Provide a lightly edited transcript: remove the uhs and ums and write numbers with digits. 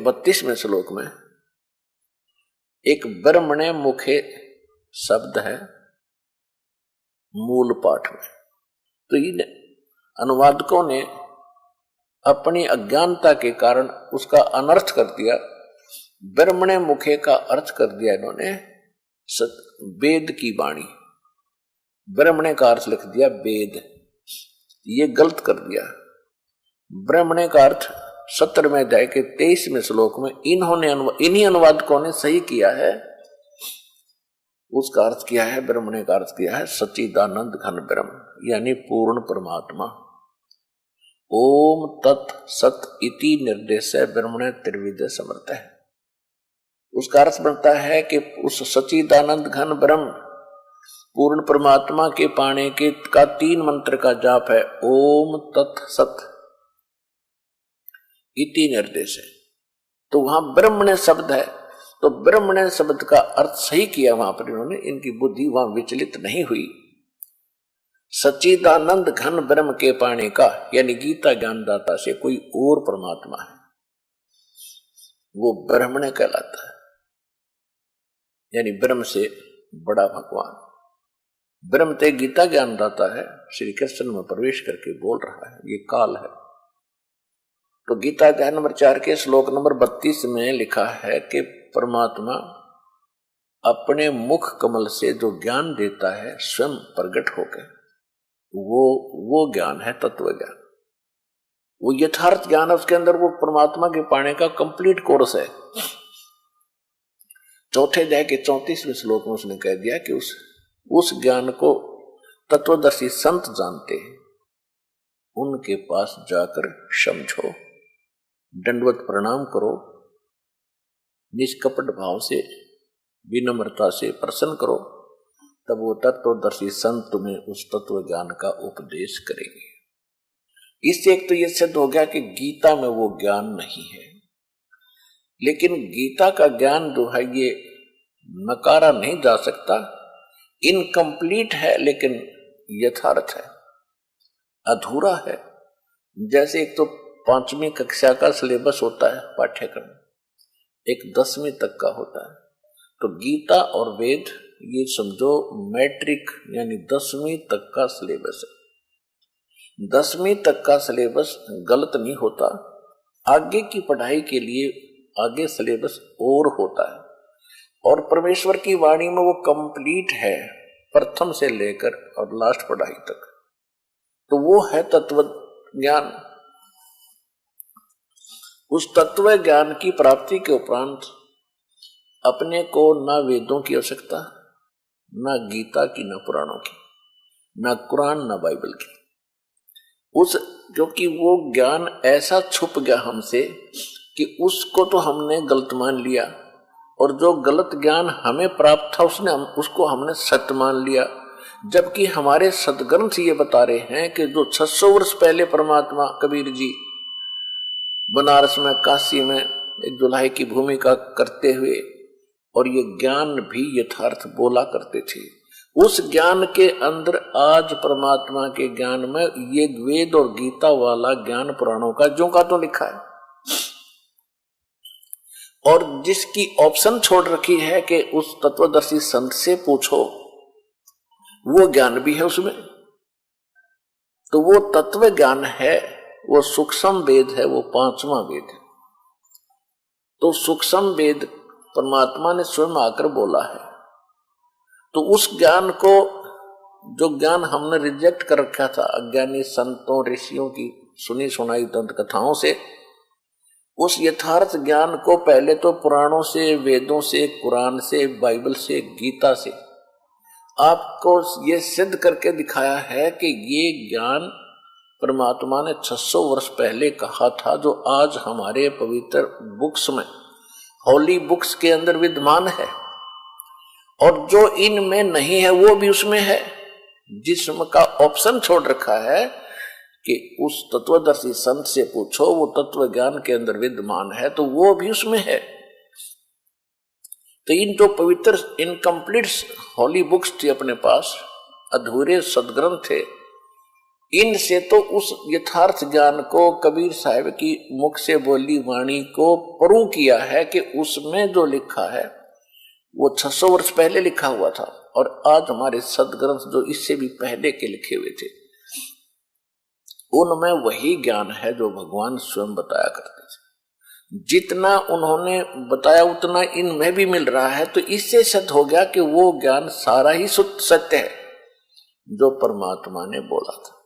32वें श्लोक में एक ब्रह्मणे मुखे शब्द है मूल पाठ में। तो इन अनुवादकों ने अपनी अज्ञानता के कारण उसका अनर्थ कर दिया। ब्रह्मणे मुखे का अर्थ कर दिया इन्होंने वेद की वाणी। ब्रह्मणे का अर्थ लिख दिया वेद, ये गलत कर दिया। ब्रह्मणे का अर्थ 17वें अध्याय के 23वें श्लोक में इन्हीं अनुवादकों ने सही किया है। उसका अर्थ किया है, ब्रह्मणे का अर्थ किया है सच्चिदानंद घन ब्रह्म, यानी पूर्ण परमात्मा। ओम तत् सत इति निर्देश ब्रह्मणे त्रिविध समर्थ है। उसका अर्थ बनता है कि उस सच्चिदानंद घन ब्रह्म पूर्ण परमात्मा के पाने के का 3 मंत्र का जाप है ओम तत् सत इति निर्देश है। तो वहां ब्रह्मणे शब्द है, तो ब्रह्मणे शब्द का अर्थ सही किया वहां पर इन्होंने, इनकी बुद्धि वहां विचलित नहीं हुई। सच्चिदानंद घन ब्रह्म के पाने का यानी गीता ज्ञानदाता से कोई और परमात्मा है, वो ब्रह्मणे कहलाता है, यानी ब्रह्म से बड़ा भगवान। ब्रह्म ते गीता ज्ञानदाता है, श्री कृष्ण में प्रवेश करके बोल रहा है, ये काल है। तो गीता अध्याय नंबर 4 के श्लोक नंबर 32 में लिखा है कि परमात्मा अपने मुख कमल से जो ज्ञान देता है स्वयं प्रकट होकर, वो ज्ञान है तत्व ज्ञान, वो यथार्थ ज्ञान है। उसके अंदर वो परमात्मा के पाने का कंप्लीट कोर्स है। चौथे अध्याय के 34वें श्लोक में उसने कह दिया कि उस ज्ञान को तत्वदर्शी संत जानते हैं, उनके पास जाकर समझो, दंडवत प्रणाम करो, निष्कपट भाव से विनम्रता से प्रसन्न करो, तब वो तत्वदर्शी संत तुम्हें उस तत्व ज्ञान का उपदेश करेंगे। इससे एक तो ये सिद्ध हो गया कि गीता में वो ज्ञान नहीं है। लेकिन गीता का ज्ञान जो है ये नकारा नहीं जा सकता, इनकम्प्लीट है लेकिन यथार्थ है, अधूरा है। जैसे एक तो 5वीं कक्षा का सिलेबस होता है पाठ्यक्रम, एक 10वीं तक का होता है। तो गीता और वेद ये समझो मैट्रिक यानी 10वीं तक का सिलेबस है। 10वीं तक का सिलेबस गलत नहीं होता, आगे की पढ़ाई के लिए आगे सिलेबस और होता है। और परमेश्वर की वाणी में वो कंप्लीट है प्रथम से लेकर और लास्ट पढ़ाई तक। तो वो है तत्व ज्ञान। उस तत्व ज्ञान की प्राप्ति के उपरांत अपने को ना वेदों की आवश्यकता, ना गीता की, ना पुराणों की, ना कुरान, ना बाइबल की। क्योंकि वो ज्ञान ऐसा छुप गया हमसे कि उसको तो हमने गलत मान लिया, और जो गलत ज्ञान हमें प्राप्त था उसको हमने सत्य मान लिया। जबकि हमारे सदग्रंथ ये बता रहे हैं कि जो 600 वर्ष पहले परमात्मा कबीर जी बनारस में काशी में एक दुल्हाई की भूमिका करते हुए और ये ज्ञान भी यथार्थ बोला करते थे, उस ज्ञान के अंदर आज परमात्मा के ज्ञान में ये वेद और गीता वाला ज्ञान पुराणों का जो का तो लिखा है। और जिसकी ऑप्शन छोड़ रखी है कि उस तत्वदर्शी संत से पूछो, वो ज्ञान भी है उसमें। तो वो तत्व ज्ञान है, वो सूक्ष्म वेद है, वो 5वां वेद है। तो सूक्ष्म वेद परमात्मा ने स्वयं आकर बोला है। तो उस ज्ञान को, जो ज्ञान हमने रिजेक्ट कर रखा था अज्ञानी संतों ऋषियों की सुनी सुनाई दंत कथाओं से, उस यथार्थ ज्ञान को पहले तो पुराणों से, वेदों से, कुरान से, बाइबल से, गीता से आपको ये सिद्ध करके दिखाया है कि ये ज्ञान परमात्मा ने 600 वर्ष पहले कहा था, जो आज हमारे पवित्र बुक्स में, होली बुक्स के अंदर विद्यमान है। और जो इनमें नहीं है वो भी उसमें है, जिसम का ऑप्शन छोड़ रखा है कि उस तत्वदर्शी संत से पूछो, वो तत्व ज्ञान के अंदर विद्यमान है, तो वो भी उसमें है। तो इन जो पवित्र इनकम्प्लीट होली बुक्स थी अपने पास, अधूरे सदग्रंथ थे, इनसे तो उस यथार्थ ज्ञान को कबीर साहब की मुख से बोली वाणी को प्रूव किया है कि उसमें जो लिखा है वो 600 वर्ष पहले लिखा हुआ था, और आज हमारे सदग्रंथ जो इससे भी पहले के लिखे हुए थे उनमें वही ज्ञान है जो भगवान स्वयं बताया करते थे। जितना उन्होंने बताया उतना इनमें भी मिल रहा है, तो इससे सिद्ध हो गया कि वो ज्ञान सारा ही शुद्ध सत्य है जो परमात्मा ने बोला था।